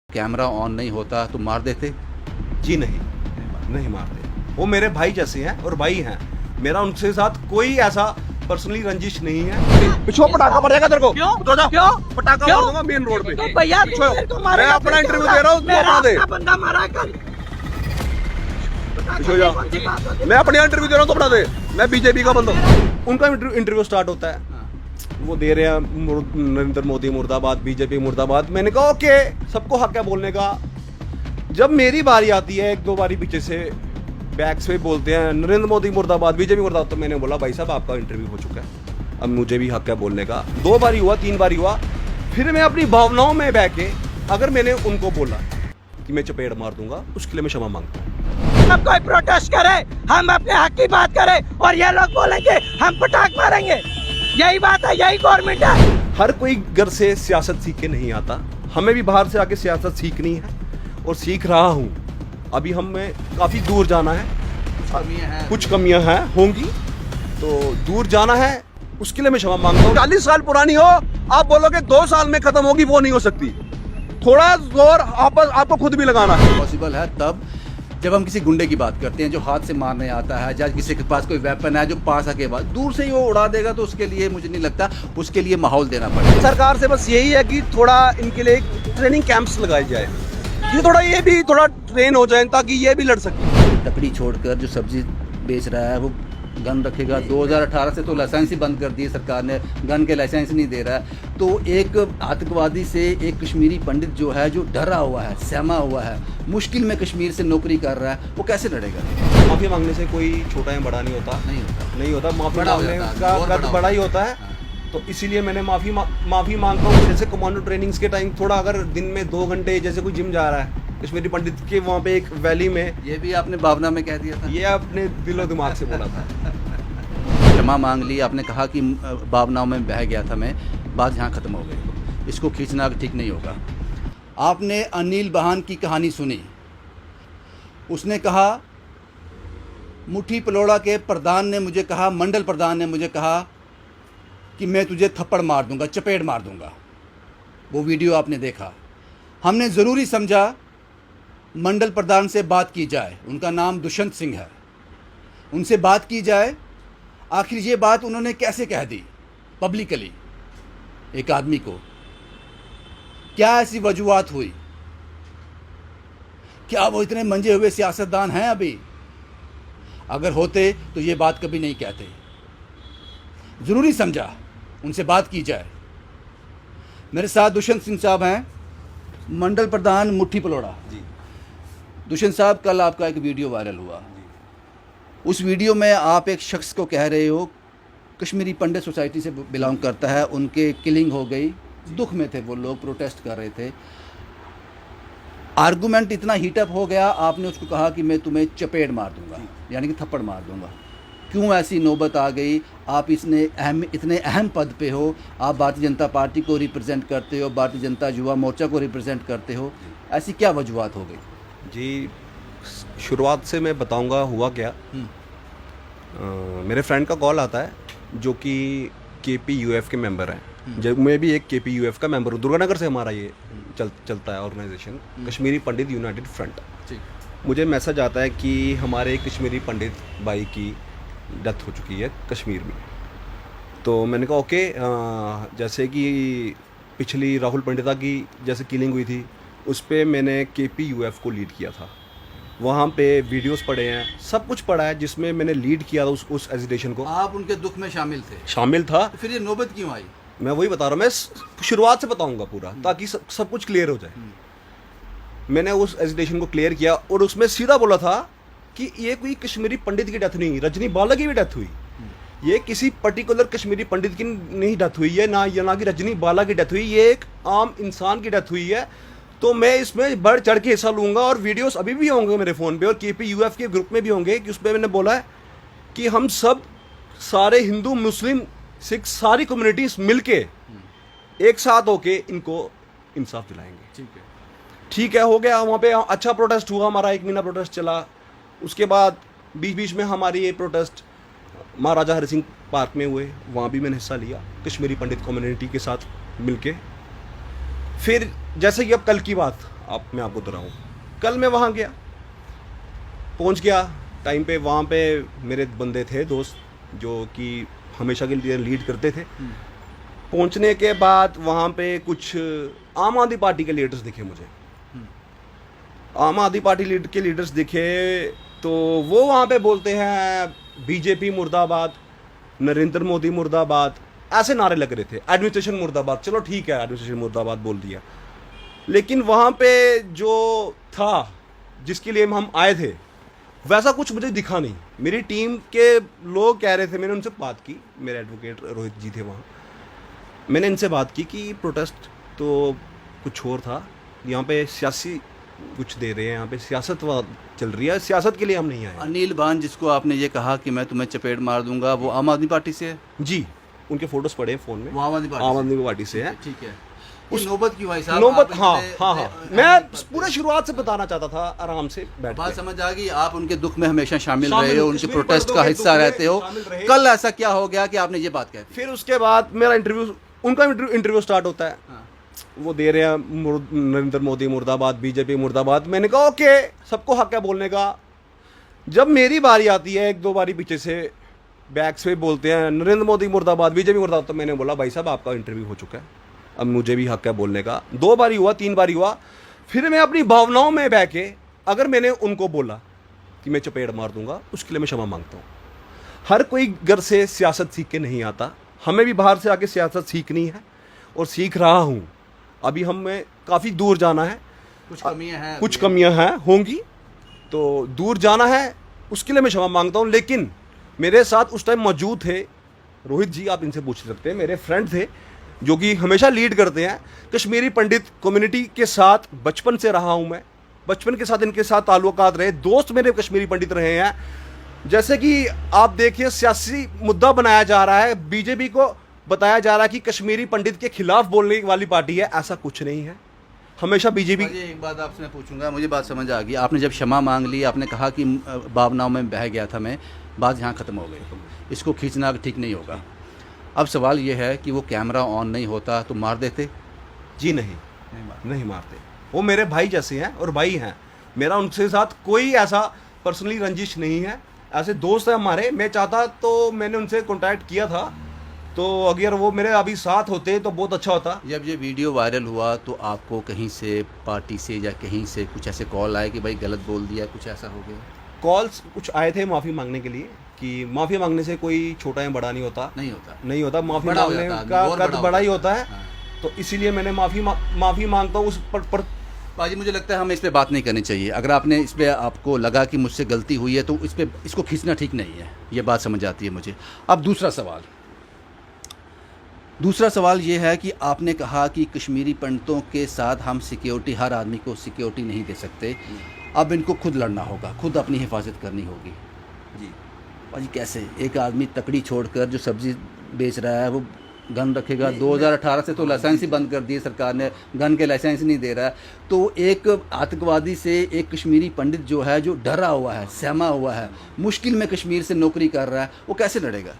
Camera on नहीं होता तो मार देते? जी नहीं, नहीं मारते। वो मेरे भाई जैसे हैं और भाई हैं। मेरा उनके साथ कोई ऐसा पर्सनली रंजिश नहीं है। पिछो पटाखा पड़ेगा तेरे को। क्यों? उतर जा। क्यों? पटाखा क्यों? मार दूंगा मेन रोड पे। तो भैया पिछो। तो मारेगा, मैं अपना फिर इंटरव्यू क्या दे रहा हूँ, तू मेरा अपना दे। अपना बंदा मारा है कल। पिछो जा। कौन सी बात होती है? मैं अपना इंटरव्यू दे रहा हूँ तो अपना दे। मैं बीजेपी का बंदा हूँ। उनका इंटरव्यू स्टार्ट होता है, वो दे रहे हैं नरेंद्र मोदी मुर्दाबाद, बीजेपी मुर्दाबाद। मैंने कहा ओके, सबको हक है बोलने का। जब मेरी बारी आती है, एक दो बारी पीछे से बैक से बोलते हैं नरेंद्र मोदी मुर्दाबाद, बीजेपी मुर्दाबाद, तो मैंने बोला भाई साहब आपका इंटरव्यू हो चुका है, अब मुझे भी हक है बोलने का। 2 बारी हुआ, 3 बारी हुआ, फिर मैं अपनी भावनाओं में बह के अगर मैंने उनको बोला कि मैं चपेट मार दूंगा, उसके लिए मैं क्षमा मांगता हूँ। अब कोई प्रोटेस्ट करे, हम अपने हक की बात करें और ये लोग बोलेंगे हम पटाख मारेंगे। यही बात है, यही गवर्नमेंट है। हर कोई घर से सियासत सीख के नहीं आता, हमें भी बाहर से आके सियासत सीखनी है और सीख रहा हूँ। अभी हमें काफ़ी दूर जाना है, कुछ कमियां हैं होंगी, तो दूर जाना है, उसके लिए मैं क्षमा मांगता हूँ। 40 साल पुरानी हो, आप बोलोगे 2 साल में खत्म होगी, वो नहीं हो सकती। थोड़ा जोर आपको खुद भी लगाना है। पॉसिबल है तब जब हम किसी गुंडे की बात करते हैं जो हाथ से मारने आता है, या किसी के पास कोई वेपन है जो पास आके बाद दूर से ही वो उड़ा देगा, तो उसके लिए मुझे नहीं लगता, उसके लिए माहौल देना पड़ेगा। सरकार से बस यही है कि थोड़ा इनके लिए ट्रेनिंग कैंप्स लगाए जाए, ये थोड़ा ये भी थोड़ा ट्रेन हो जाए ताकि ये भी लड़ सके। लकड़ी छोड़कर जो सब्जी बेच रहा है वो गन रखेगा। 2018 से तो लाइसेंस ही बंद कर दिए सरकार ने, गन के लाइसेंस नहीं दे रहा है। तो एक आतंकवादी से एक कश्मीरी पंडित जो है, जो डरा हुआ है, सहमा हुआ है, मुश्किल में कश्मीर से नौकरी कर रहा है, वो कैसे लड़ेगा? माफ़ी मांगने से कोई छोटा या बड़ा नहीं होता, नहीं होता। माफ़ी बड़ा हो मांगने जाता है, का और कद बड़ा बड़ा ही होता होता है। तो इसीलिए मैंने माफ़ी मांगता हूँ। जैसे कमांडो ट्रेनिंग्स के टाइम थोड़ा अगर दिन में 2 घंटे, जैसे कोई जिम जा रहा है कश्मीरी पंडित के वहाँ पे एक वैली में, ये भी आपने भावना में कह दिया था, ये अपने दिलो दिमाग से बोला था। क्षमा मांग ली आपने, कहा कि भावनाओं में बह गया था मैं, बात यहाँ ख़त्म हो गई, इसको खींचना ठीक नहीं होगा। आपने अनिल बहान की कहानी सुनी, उसने कहा मुट्ठी पलोड़ा के प्रधान ने मुझे कहा, मंडल प्रधान ने मुझे कहा कि मैं तुझे थप्पड़ मार दूंगा, चपेट मार दूंगा। वो वीडियो आपने देखा। हमने ज़रूरी समझा मंडल प्रधान से बात की जाए, उनका नाम दुष्यंत सिंह है, उनसे बात की जाए। आखिर ये बात उन्होंने कैसे कह दी पब्लिकली एक आदमी को? क्या ऐसी वजूहात हुई? क्या वो इतने मंजे हुए सियासतदान हैं अभी? अगर होते तो ये बात कभी नहीं कहते। ज़रूरी समझा उनसे बात की जाए। मेरे साथ दुष्यंत सिंह साहब हैं, मंडल प्रधान मुट्ठी पलोड़ा जी। दुष्यंत साहब, कल आपका एक वीडियो वायरल हुआ, उस वीडियो में आप एक शख्स को कह रहे हो, कश्मीरी पंडित सोसाइटी से बिलोंग करता है, उनके किलिंग हो गई, दुख में थे वो लोग, प्रोटेस्ट कर रहे थे। आर्गूमेंट इतना हीटअप हो गया, आपने उसको कहा कि मैं तुम्हें चपेट मार दूंगा, यानी कि थप्पड़ मार दूंगा। क्यों ऐसी नौबत आ गई? आप इतने अहम पद पे हो, आप भारतीय जनता पार्टी को रिप्रेजेंट करते हो, भारतीय जनता युवा मोर्चा को रिप्रेजेंट करते हो, ऐसी क्या वजूहात हो गई? जी, शुरुआत से मैं बताऊंगा हुआ क्या। मेरे फ्रेंड का कॉल आता है जो कि KPUF के मेंबर हैं। जब मैं भी एक KPUF का मेंबर हूँ, दुर्गानगर से हमारा ये चलता है ऑर्गेनाइजेशन, कश्मीरी पंडित यूनाइटेड फ्रंट। मुझे मैसेज आता है कि हमारे एक कश्मीरी पंडित भाई की डेथ हो चुकी है कश्मीर में। तो मैंने कहा ओके, जैसे कि पिछली राहुल पंडिता की जैसे किलिंग हुई थी, उस पर मैंने KPUF को लीड किया था। वहाँ पे वीडियोस पड़े हैं, सब कुछ पड़ा है जिसमें मैंने लीड किया था उस एजिटेशन को। आप उनके दुख में शामिल थे? शामिल था। तो फिर ये नौबत क्यों आई? मैं वही बता रहा हूँ, मैं शुरुआत से बताऊंगा पूरा, ताकि सब कुछ क्लियर हो जाए। मैंने उस एजिटेशन को क्लियर किया और उसमें सीधा बोला था कि ये कोई कश्मीरी पंडित की डेथ नहीं, रजनी बाला की भी डेथ हुई। ये किसी पर्टिकुलर कश्मीरी पंडित की नहीं डेथ हुई है, ना कि रजनी बाला की डेथ हुई, ये एक आम इंसान की डेथ हुई है। तो मैं इसमें बढ़ चढ़ के हिस्सा लूँगा और वीडियोस अभी भी होंगे मेरे फ़ोन पे और KPUF के ग्रुप में भी होंगे, कि उस पर मैंने बोला है कि हम सब सारे हिंदू, मुस्लिम, सिख, सारी कम्युनिटीज मिलके एक साथ होके इनको इंसाफ दिलाएंगे। ठीक है, हो गया। वहाँ पे अच्छा प्रोटेस्ट हुआ, हमारा 1 महीना प्रोटेस्ट चला। उसके बाद बीच में हमारी ये प्रोटेस्ट महाराजा हरि सिंह पार्क में हुए, वहाँ भी मैंने हिस्सा लिया कश्मीरी पंडित कम्युनिटी के साथ मिलके। फिर जैसे कि अब कल की बात मैं आपको दोहराऊँ, कल मैं वहाँ गया, पहुँच गया टाइम पे, वहाँ पे मेरे बंदे थे दोस्त जो कि हमेशा के लिए लीड करते थे। पहुँचने के बाद वहाँ पे कुछ आम आदमी पार्टी के लीडर्स दिखे मुझे, आम आदमी पार्टी के लीडर्स दिखे, तो वो वहाँ पे बोलते हैं बीजेपी मुर्दाबाद, नरेंद्र मोदी मुर्दाबाद, ऐसे नारे लग रहे थे। एडमिनिस्ट्रेशन मुर्दाबाद, चलो ठीक है एडमिनिस्ट्रेशन मुर्दाबाद बोल दिया, लेकिन वहाँ पे जो था जिसके लिए हम आए थे वैसा कुछ मुझे दिखा नहीं। मेरी टीम के लोग कह रहे थे, मैंने उनसे बात की, मेरे एडवोकेट रोहित जी थे वहाँ, मैंने इनसे बात की कि प्रोटेस्ट तो कुछ और था, यहाँ पे सियासी कुछ दे रहे हैं, यहाँ पे सियासत चल रही है, सियासत के लिए हम नहीं आए। अनिल बान जिसको आपने ये कहा कि मैं तुम्हें चपेट मार दूंगा, वो आम आदमी पार्टी से है? जी, उनके फोटोज पड़े हैं फ़ोन में, वो आम आदमी पार्टी से है। ठीक है, उस नौबत क्यों आई साहब? नौबत, आप हाँ इतने- हाँ हाँ, मैं पूरे शुरुआत से बताना चाहता था, आराम से बैठ बात के। समझ आ गई। आप उनके दुख में हमेशा शामिल शामिल रहे हो, हो, उनके कश्मीरी प्रोटेस्ट पर्दों का के हिस्सा दुख में रहते हो। शामिल रहे। कल ऐसा क्या हो गया कि आपने ये बात कह दी? फिर उसके बाद मेरा इंटरव्यू, उनका इंटरव्यू स्टार्ट होता है, हाँ। वो दे रहे हैं नरेंद्र मोदी मुर्दाबाद, बीजेपी मुर्दाबाद। मैंने कहा ओके, सबको हक है बोलने का। जब मेरी बारी आती है, एक दो बारी पीछे से बैक से बोलते हैं नरेंद्र मोदी मुर्दाबाद, बीजेपी मुर्दाबाद, तो मैंने बोला भाई साहब आपका इंटरव्यू हो चुका है, अब मुझे भी हक है बोलने का। 2 बारी हुआ, 3 बारी हुआ, फिर मैं अपनी भावनाओं में बह के अगर मैंने उनको बोला कि मैं चपेट मार दूंगा, उसके लिए मैं क्षमा मांगता हूँ। हर कोई घर से सियासत सीख के नहीं आता, हमें भी बाहर से आके सियासत सीखनी है और सीख रहा हूँ। अभी हमें काफ़ी दूर जाना है, कुछ कमियां हैं, कुछ कमियां हैं, होंगी, तो दूर जाना है, उसके लिए मैं क्षमा मांगता हूं। लेकिन मेरे साथ उस टाइम मौजूद थे रोहित जी, आप इनसे पूछ सकते हैं, मेरे फ्रेंड थे जो कि हमेशा लीड करते हैं कश्मीरी पंडित कम्युनिटी के साथ। बचपन से रहा हूं मैं, बचपन के साथ इनके साथ ताल्लुकात रहे, दोस्त मेरे कश्मीरी पंडित रहे हैं। जैसे कि आप देखिए सियासी मुद्दा बनाया जा रहा है, बीजेपी को बताया जा रहा है कि कश्मीरी पंडित के खिलाफ बोलने वाली पार्टी है, ऐसा कुछ नहीं है। हमेशा बीजेपी। एक बात आपसे मैं पूछूंगा, मुझे बात समझ आ गई। आपने जब क्षमा मांग ली, आपने कहा कि भावनाओं में बह गया था मैं, बात यहाँ ख़त्म हो गई, इसको खींचना ठीक नहीं होगा। अब सवाल ये है कि वो कैमरा ऑन नहीं होता तो मार देते? जी नहीं मारते, वो मेरे भाई जैसे हैं और भाई हैं, मेरा उनके साथ कोई ऐसा पर्सनली रंजिश नहीं है, ऐसे दोस्त हैं हमारे। मैं चाहता तो मैंने उनसे कांटेक्ट किया था, तो अगर वो मेरे अभी साथ होते तो बहुत अच्छा होता। जब ये वीडियो वायरल हुआ तो आपको कहीं से, पार्टी से या कहीं से कुछ ऐसे कॉल आए कि भाई गलत बोल दिया, कुछ ऐसा हो गया? कॉल्स कुछ आए थे माफ़ी मांगने के लिए, कि माफ़ी मांगने से कोई छोटा या बड़ा नहीं होता, नहीं होता, नहीं होता, माफ़ी बड़ा हो मांगने जाता है, का और कद बड़ा ही होता है। हाँ। तो इसीलिए मैंने माफ़ी मांगता हूँ उस पर। बाजी मुझे लगता है हमें इस पे बात नहीं करनी चाहिए। अगर आपने इस पे, आपको लगा कि मुझसे गलती हुई है तो इस पे, इसको खींचना ठीक नहीं है, ये बात समझ आती है मुझे। अब दूसरा सवाल ये है कि आपने कहा कि कश्मीरी पंडितों के साथ हम सिक्योरिटी, हर आदमी को सिक्योरिटी नहीं दे सकते, अब इनको खुद लड़ना होगा, खुद अपनी हिफाजत करनी होगी। जी भाजी कैसे? एक आदमी तकड़ी छोड़कर जो सब्जी बेच रहा है वो गन रखेगा? 2018 से तो लाइसेंस ही बंद कर दिए सरकार ने, गन के लाइसेंस नहीं दे रहा है। तो एक आतंकवादी से एक कश्मीरी पंडित जो है, जो डरा हुआ है, सहमा हुआ है, मुश्किल में कश्मीर से नौकरी कर रहा है, वो कैसे लड़ेगा?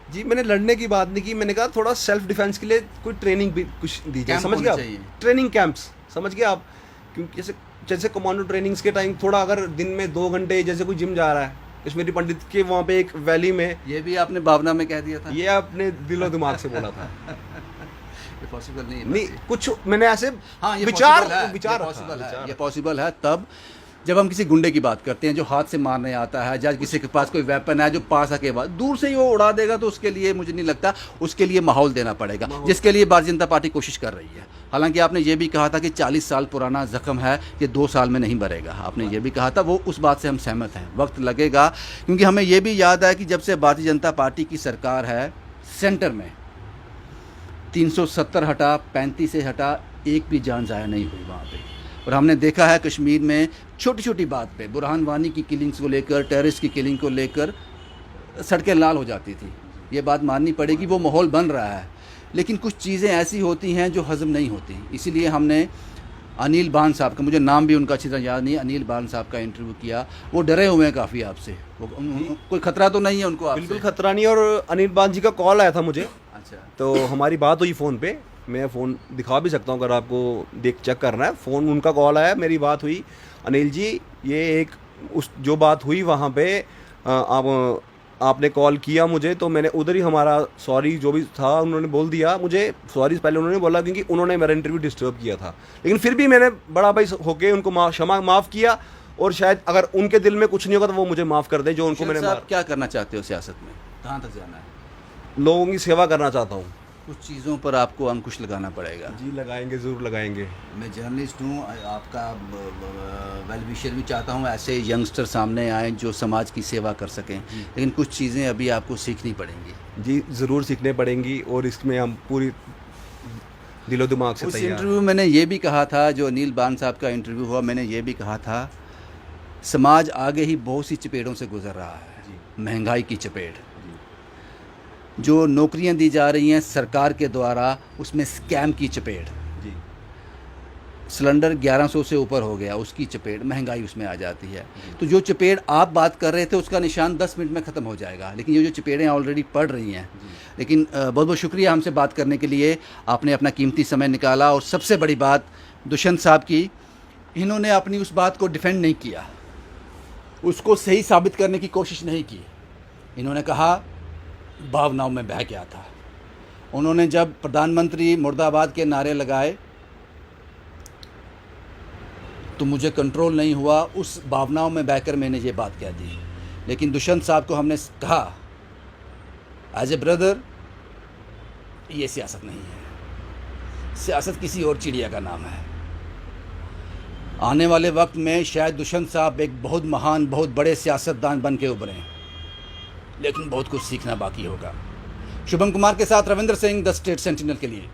जी, मैंने लड़ने की बात नहीं की, मैंने कहा थोड़ा सेल्फ डिफेंस के लिए कोई ट्रेनिंग भी कुछ दी जाए, समझ गए आप? ट्रेनिंग कैंप्स, समझ गए आप? क्योंकि जैसे कमांडो ट्रेनिंग्स के टाइम थोड़ा, अगर दिन में 2 घंटे, जैसे कोई जिम जा रहा है कश्मीरी पंडित के वहाँ पे एक वैली में, ये भी आपने भावना में कह दिया था? ये अपने दिलो दिमाग से बोला था। ये पॉसिबल नहीं है। नहीं, कुछ मैंने ऐसे हाँ, ये विचार पॉसिबल है, ये पॉसिबल है तब जब हम किसी गुंडे की बात करते हैं जो हाथ से मारने आता है, या किसी के पास कोई वेपन है जो पास आके बाद दूर से ही वो उड़ा देगा, तो उसके लिए मुझे नहीं लगता, उसके लिए माहौल देना पड़ेगा, जिसके लिए भारतीय जनता पार्टी कोशिश कर रही है। हालांकि आपने ये भी कहा था कि 40 साल पुराना जख्म है, ये 2 साल में नहीं भरेगा, आपने ये भी कहा था, वो उस बात से हम सहमत हैं, वक्त लगेगा। क्योंकि हमें ये भी याद है कि जब से भारतीय जनता पार्टी की सरकार है सेंटर में, 370 हटा, 35 से हटा, एक भी जान ज़ाया नहीं हुई वहाँ पे। और हमने देखा है कश्मीर में छोटी छोटी बात पे, बुरहान वानी की किलिंग्स को लेकर, टेररिस्ट की किलिंग को लेकर सड़कें लाल हो जाती थी। ये बात माननी पड़ेगी, वो माहौल बन रहा है, लेकिन कुछ चीज़ें ऐसी होती हैं जो हज़म नहीं होती। इसीलिए हमने अनिल बान साहब का, मुझे नाम भी उनका अच्छी तरह याद नहीं, अनिल बान साहब का इंटरव्यू किया। वो डरे हुए हैं काफ़ी आपसे, वो कोई खतरा तो नहीं है उनको आपसे? बिल्कुल खतरा नहीं। और अनिल बान जी का कॉल आया था मुझे, अच्छा, तो हमारी बात हुई फ़ोन पे, मैं फ़ोन दिखा भी सकता हूँ अगर आपको चेक करना है। फ़ोन उनका कॉल आया, मेरी बात हुई, अनिल जी ये एक उस जो बात हुई वहाँ पे आपने कॉल किया मुझे, तो मैंने उधर ही हमारा सॉरी जो भी था उन्होंने बोल दिया मुझे। सॉरी पहले उन्होंने बोला क्योंकि उन्होंने मेरा इंटरव्यू डिस्टर्ब किया था, लेकिन फिर भी मैंने बड़ा भाई होके उनको क्षमा माफ़ किया। और शायद अगर उनके दिल में कुछ नहीं होगा तो वो मुझे माफ़ कर दे जो उनको मैंने आप क्या करना चाहते हो सियासत में, कहाँ तक जाना है? लोगों की सेवा करना चाहता हूँ। कुछ चीज़ों पर आपको अंकुश लगाना पड़ेगा। जी लगाएंगे, ज़रूर लगाएंगे। मैं जर्नलिस्ट हूँ, आपका वेल विशर भी चाहता हूँ ऐसे यंगस्टर सामने आए जो समाज की सेवा कर सकें, लेकिन कुछ चीज़ें अभी आपको सीखनी पड़ेंगी। जी ज़रूर सीखने पड़ेंगी और इसमें हम पूरी दिलो दिमाग से उस तैयार। इंटरव्यू मैंने ये भी कहा था, जो अनिल बान साहब का इंटरव्यू हुआ, मैंने ये भी कहा था समाज आगे ही बहुत सी चपेटों से गुजर रहा है। महंगाई की चपेट, जो नौकरियां दी जा रही हैं सरकार के द्वारा उसमें स्कैम की चपेट, जी सिलेंडर 1100 से ऊपर हो गया उसकी चपेट, महंगाई उसमें आ जाती है। तो जो चपेट आप बात कर रहे थे उसका निशान 10 मिनट में ख़त्म हो जाएगा, लेकिन ये जो चपेटें ऑलरेडी पड़ रही हैं। लेकिन बहुत बहुत शुक्रिया हमसे बात करने के लिए, आपने अपना कीमती समय निकाला। और सबसे बड़ी बात दुष्यंत साहब की, इन्होंने अपनी उस बात को डिफेंड नहीं किया, उसको सही साबित करने की कोशिश नहीं की। इन्होंने कहा भावनाओं में बह गया था। उन्होंने जब प्रधानमंत्री मुर्दाबाद के नारे लगाए तो मुझे कंट्रोल नहीं हुआ, उस भावनाओं में बहकर मैंने ये बात कह दी। लेकिन दुष्यंत साहब को हमने कहा एज ए ब्रदर, ये सियासत नहीं है, सियासत किसी और चिड़िया का नाम है। आने वाले वक्त में शायद दुष्यंत साहब एक बहुत महान, बहुत बड़े सियासतदान बन के उभरें, लेकिन बहुत कुछ सीखना बाकी होगा। शुभम कुमार के साथ Ravindra Singh, the state sentinel के लिए।